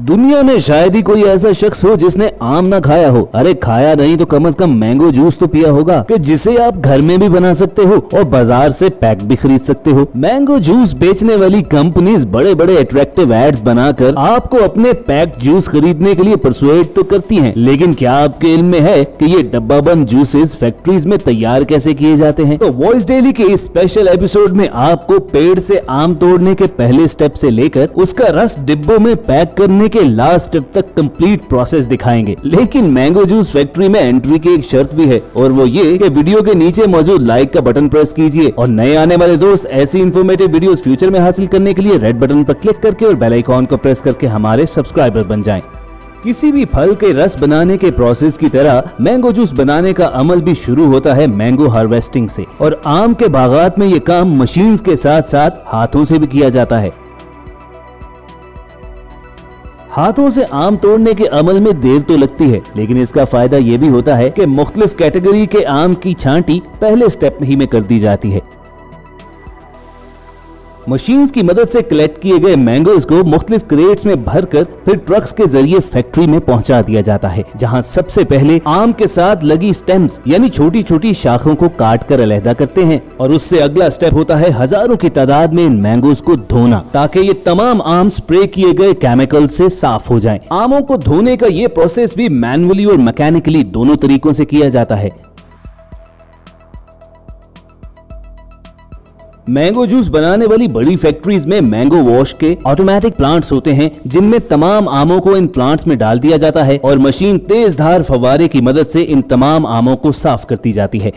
दुनिया में शायद ही कोई ऐसा शख्स हो जिसने आम ना खाया हो। अरे खाया नहीं तो कम से कम मैंगो जूस तो पिया होगा, कि जिसे आप घर में भी बना सकते हो और बाजार से पैक भी खरीद सकते हो। मैंगो जूस बेचने वाली कंपनीज बड़े बड़े अट्रैक्टिव एड्स बनाकर आपको अपने पैक जूस खरीदने के लिए परसुएट तो करती हैं, लेकिन क्या आपके इल्म में है कि ये डब्बाबंद जूसेस फैक्ट्रीज में तैयार कैसे किए जाते हैं? तो वॉइस डेली के इस स्पेशल एपिसोड में आपको पेड़ से आम तोड़ने के पहले स्टेप से लेकर उसका रस डिब्बों में पैक करने के लास्ट स्टेप तक कंप्लीट प्रोसेस दिखाएंगे। लेकिन मैंगो जूस फैक्ट्री में एंट्री की एक शर्त भी है, और वो ये कि वीडियो के नीचे मौजूद लाइक का बटन प्रेस कीजिए और नए आने वाले दोस्त ऐसी इन्फॉर्मेटिव वीडियोस फ्यूचर में हासिल करने के लिए रेड बटन पर क्लिक करके और बेल आइकॉन को प्रेस करके हमारे सब्सक्राइबर बन जाएं। किसी भी फल के रस बनाने के प्रोसेस की तरह मैंगो जूस बनाने का अमल भी शुरू होता है मैंगो हार्वेस्टिंग से, और आम के बागात में ये काम मशीन्स के साथ साथ हाथों से भी किया जाता है। हाथों से आम तोड़ने के अमल में देर तो लगती है, लेकिन इसका फायदा ये भी होता है कि मुख्तलिफ कैटेगरी के आम की छांटी पहले स्टेप ही में कर दी जाती है। मशीन्स की मदद से कलेक्ट किए गए मैंगोज को मुख्तलिफ क्रेट्स में भरकर फिर ट्रक्स के जरिए फैक्ट्री में पहुंचा दिया जाता है, जहां सबसे पहले आम के साथ लगी स्टेम्स यानी छोटी छोटी शाखों को काट कर अलहदा करते हैं, और उससे अगला स्टेप होता है हजारों की तादाद में इन मैंगोज को धोना, ताकि ये तमाम आम स्प्रे किए गए केमिकल से साफ हो जाएं। आमों को धोने का ये प्रोसेस भी मैनुअली और मैकेनिकली दोनों तरीकों से किया जाता है। मैंगो जूस बनाने वाली बड़ी फैक्ट्रीज में मैंगो वॉश के ऑटोमेटिक प्लांट्स होते हैं, जिनमें तमाम आमों को इन प्लांट्स में डाल दिया जाता है और मशीन तेज धार फव्वारे की मदद से इन तमाम आमों को साफ करती जाती है।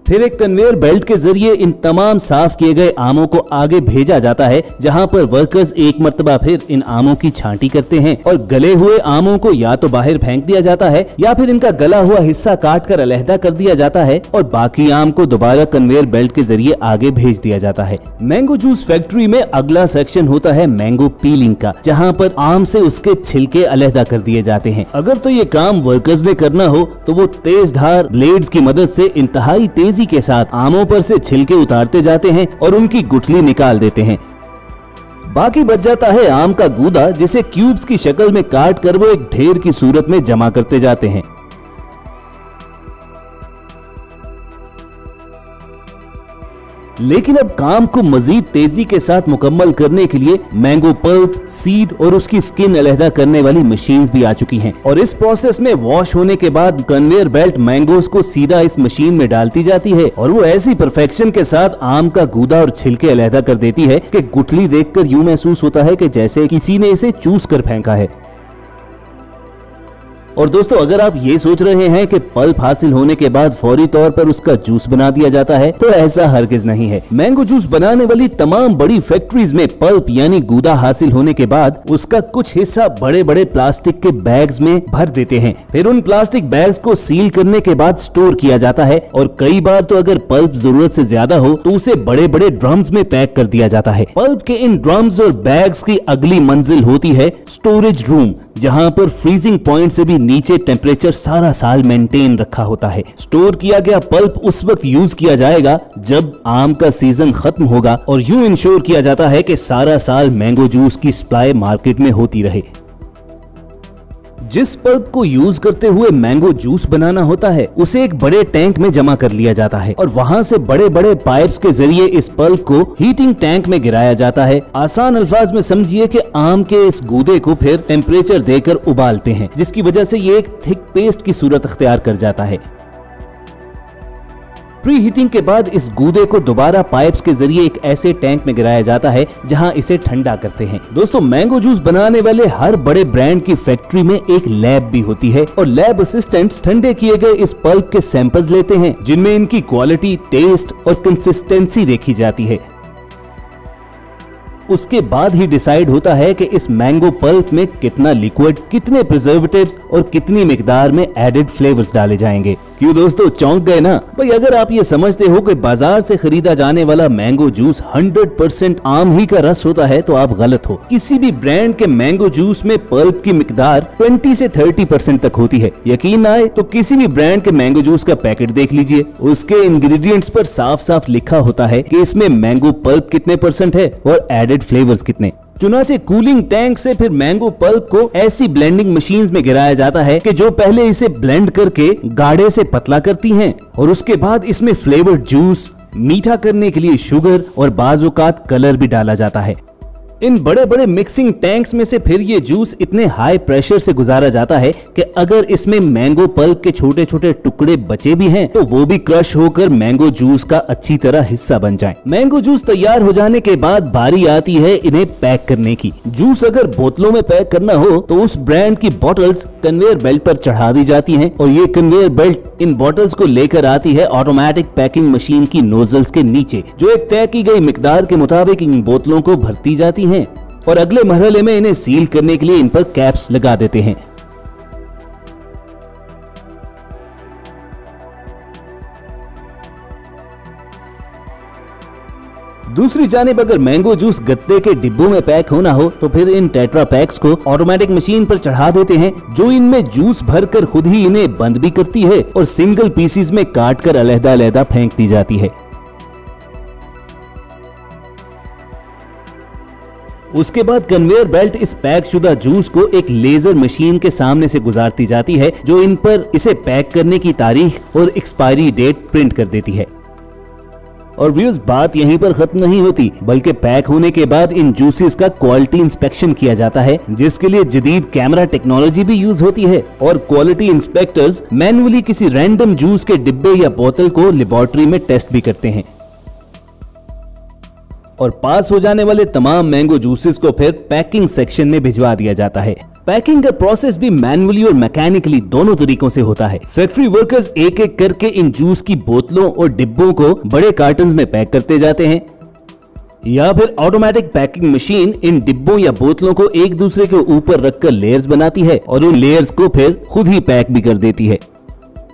फिर एक कन्वेयर बेल्ट के जरिए इन तमाम साफ किए गए आमों को आगे भेजा जाता है, जहां पर वर्कर्स एक मर्तबा फिर इन आमों की छांटी करते हैं और गले हुए आमों को या तो बाहर फेंक दिया जाता है या फिर इनका गला हुआ हिस्सा काट कर अलहदा कर दिया जाता है, और बाकी आम को दोबारा कन्वेयर बेल्ट के जरिए आगे भेज दिया जाता है। मैंगो जूस फैक्ट्री में अगला सेक्शन होता है मैंगो पीलिंग का, जहाँ पर आम से उसके छिलके अलहदा कर दिए जाते हैं। अगर तो ये काम वर्कर्स ने करना हो तो वो तेज धार ब्लेड्स की मदद से इंतहाई तेजी के साथ आमों पर से छिलके उतारते जाते हैं और उनकी गुठली निकाल देते हैं। बाकी बच जाता है आम का गूदा, जिसे क्यूब्स की शक्ल में काट कर वो एक ढेर की सूरत में जमा करते जाते हैं। लेकिन अब काम को मजीद तेजी के साथ मुकम्मल करने के लिए मैंगो पल्प, सीड और उसकी स्किन अलहदा करने वाली मशीन्स भी आ चुकी हैं, और इस प्रोसेस में वॉश होने के बाद कन्वेयर बेल्ट मैंगोज को सीधा इस मशीन में डालती जाती है, और वो ऐसी परफेक्शन के साथ आम का गूदा और छिलके अलहदा कर देती है कि गुठली देखकर यूं महसूस होता है कि जैसे किसी ने इसे चूस कर फेंका है। और दोस्तों, अगर आप ये सोच रहे हैं कि पल्प हासिल होने के बाद फौरी तौर पर उसका जूस बना दिया जाता है, तो ऐसा हरगिज नहीं है। मैंगो जूस बनाने वाली तमाम बड़ी फैक्ट्रीज में पल्प यानी गूदा हासिल होने के बाद उसका कुछ हिस्सा बड़े बड़े प्लास्टिक के बैग्स में भर देते हैं। फिर उन प्लास्टिक बैग्स को सील करने के बाद स्टोर किया जाता है, और कई बार तो अगर पल्प जरूरत से ज्यादा हो तो उसे बड़े बड़े ड्रम्स में पैक कर दिया जाता है। पल्प के इन ड्रम्स और बैग्स की अगली मंजिल होती है स्टोरेज रूम, जहां पर फ्रीजिंग पॉइंट से भी नीचे टेम्परेचर सारा साल मेंटेन रखा होता है। स्टोर किया गया पल्प उस वक्त यूज किया जाएगा जब आम का सीजन खत्म होगा, और यूं इंश्योर किया जाता है कि सारा साल मैंगो जूस की सप्लाई मार्केट में होती रहे। जिस पल्प को यूज करते हुए मैंगो जूस बनाना होता है उसे एक बड़े टैंक में जमा कर लिया जाता है, और वहां से बड़े बड़े पाइप्स के जरिए इस पल्प को हीटिंग टैंक में गिराया जाता है। आसान अल्फाज में समझिए कि आम के इस गूदे को फिर टेम्परेचर देकर उबालते हैं, जिसकी वजह से ये एक थिक पेस्ट की सूरत अख्तियार कर जाता है। प्री हीटिंग के बाद इस गूदे को दोबारा पाइप्स के जरिए एक ऐसे टैंक में गिराया जाता है जहां इसे ठंडा करते हैं। दोस्तों, मैंगो जूस बनाने वाले हर बड़े ब्रांड की फैक्ट्री में एक लैब भी होती है, और लैब असिस्टेंट्स ठंडे किए गए इस पल्प के सैंपल्स लेते हैं, जिनमें इनकी क्वालिटी, टेस्ट और कंसिस्टेंसी देखी जाती है। उसके बाद ही डिसाइड होता है कि इस मैंगो पल्प में कितना लिक्विड, कितने प्रिजर्वेटिव्स और कितनी मिकदार में एडेड फ्लेवर्स डाले जाएंगे। क्यों दोस्तों, चौंक गए ना? भाई अगर आप ये समझते हो कि बाजार से खरीदा जाने वाला मैंगो जूस 100% आम ही का रस होता है तो आप गलत हो। किसी भी ब्रांड के मैंगो जूस में पल्प की मिकदार 20 से 30% तक होती है। यकीन ना आए तो किसी भी ब्रांड के मैंगो जूस का पैकेट देख लीजिए, उसके इंग्रेडिएंट्स पर साफ साफ लिखा होता है कि इसमें मैंगो पल्प कितने % है और एडेड फ्लेवर्स कितने। चुनाचे कूलिंग टैंक से फिर मैंगो पल्प को ऐसी ब्लेंडिंग मशीन्स में गिराया जाता है कि जो पहले इसे ब्लेंड करके गाढ़े से पतला करती हैं और उसके बाद इसमें फ्लेवर्ड जूस, मीठा करने के लिए शुगर और बाज़ औक़ात कलर भी डाला जाता है। इन बड़े बड़े मिक्सिंग टैंक्स में से फिर ये जूस इतने हाई प्रेशर से गुजारा जाता है कि अगर इसमें मैंगो पल्प के छोटे छोटे टुकड़े बचे भी हैं तो वो भी क्रश होकर मैंगो जूस का अच्छी तरह हिस्सा बन जाएं। मैंगो जूस तैयार हो जाने के बाद बारी आती है इन्हें पैक करने की। जूस अगर बोतलों में पैक करना हो तो उस ब्रांड की बॉटल्स कन्वेयर बेल्ट पर चढ़ा दी जाती हैं और ये कन्वेयर बेल्ट इन बॉटल्स को लेकर आती है ऑटोमेटिक पैकिंग मशीन की नोजल्स के नीचे, जो एक तय की गई मिकदार के मुताबिक इन बोतलों को भरती जाती हैं और अगले मरहले में इन्हें सील करने के लिए इन पर कैप्स लगा देते हैं। दूसरी जानिब अगर मैंगो जूस गत्ते के डिब्बों में पैक होना हो तो फिर इन टेट्रा पैक्स को ऑटोमेटिक मशीन पर चढ़ा देते हैं, जो इनमें जूस भरकर खुद ही इन्हें बंद भी करती है और सिंगल पीसीज में काट कर अलग-अलग फेंक दी जाती है। उसके बाद कन्वेयर बेल्ट इस पैक शुदा जूस को एक लेजर मशीन के सामने से गुजारती जाती है, जो इन पर इसे पैक करने की तारीख और एक्सपायरी डेट प्रिंट कर देती है। और व्यूअर्स, बात यहीं पर खत्म नहीं होती, बल्कि पैक होने के बाद इन जूसेस का क्वालिटी इंस्पेक्शन किया जाता है, जिसके लिए जदीद कैमरा टेक्नोलॉजी भी यूज होती है और क्वालिटी इंस्पेक्टर्स मैन्युअली किसी रैंडम जूस के डिब्बे या बोतल को लेबोरेटरी में टेस्ट भी करते हैं और पास हो जाने वाले तमाम मैंगो जूसेस को फिर पैकिंग सेक्शन में भिजवा दिया जाता है। पैकिंग का प्रोसेस भी मैन्युअली और मैकेनिकली दोनों तरीकों से होता है। फैक्ट्री वर्कर्स एक एक करके इन जूस की बोतलों और डिब्बों को बड़े कार्टन्स में पैक करते जाते हैं या फिर ऑटोमेटिक पैकिंग मशीन इन डिब्बों या बोतलों को एक दूसरे के ऊपर रखकर लेयर्स बनाती है और उन लेयर्स को फिर खुद ही पैक भी कर देती है।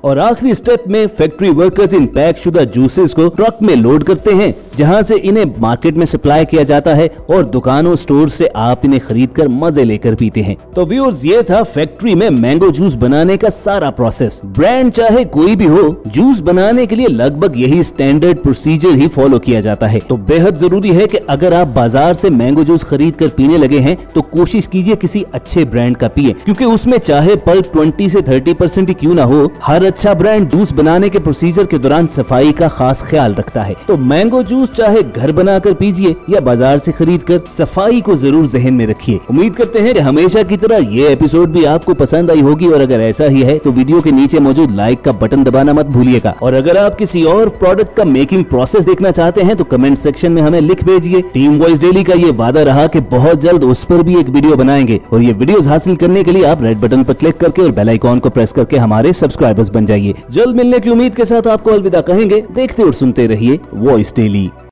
और आखिरी स्टेप में फैक्ट्री वर्कर्स इन पैक शुदा जूसेस को ट्रक में लोड करते हैं, जहां से इन्हें मार्केट में सप्लाई किया जाता है और दुकानों स्टोर से आप इन्हें खरीदकर मजे लेकर पीते हैं। तो व्यूअर्स, ये था फैक्ट्री में मैंगो जूस बनाने का सारा प्रोसेस। ब्रांड चाहे कोई भी हो, जूस बनाने के लिए लगभग यही स्टैंडर्ड प्रोसीजर ही फॉलो किया जाता है। तो बेहद जरूरी है कि अगर आप बाजार से मैंगो जूस खरीद कर पीने लगे हैं तो कोशिश कीजिए किसी अच्छे ब्रांड का पिए, क्योंकि उसमें चाहे पल्प 20 से 30% ही क्यों ना हो, हर अच्छा ब्रांड जूस बनाने के प्रोसीजर के दौरान सफाई का खास ख्याल रखता है। तो मैंगो जूस चाहे घर बनाकर पीजिए या बाजार से खरीदकर, सफाई को जरूर जहन में रखिए। उम्मीद करते हैं कि हमेशा की तरह ये एपिसोड भी आपको पसंद आई होगी और अगर ऐसा ही है तो वीडियो के नीचे मौजूद लाइक का बटन दबाना मत भूलिएगा। और अगर आप किसी और प्रोडक्ट का मेकिंग प्रोसेस देखना चाहते हैं तो कमेंट सेक्शन में हमें लिख भेजिए। टीम वॉइस डेली का ये वादा रहा कि बहुत जल्द उस पर भी एक वीडियो बनाएंगे और ये वीडियोस हासिल करने के लिए आप रेड बटन पर क्लिक करके और बेल आइकॉन को प्रेस करके हमारे सब्सक्राइबर्स बन जाइए। जल्द मिलने की उम्मीद के साथ आपको अलविदा कहेंगे। देखते और सुनते रहिए वॉइस डेली।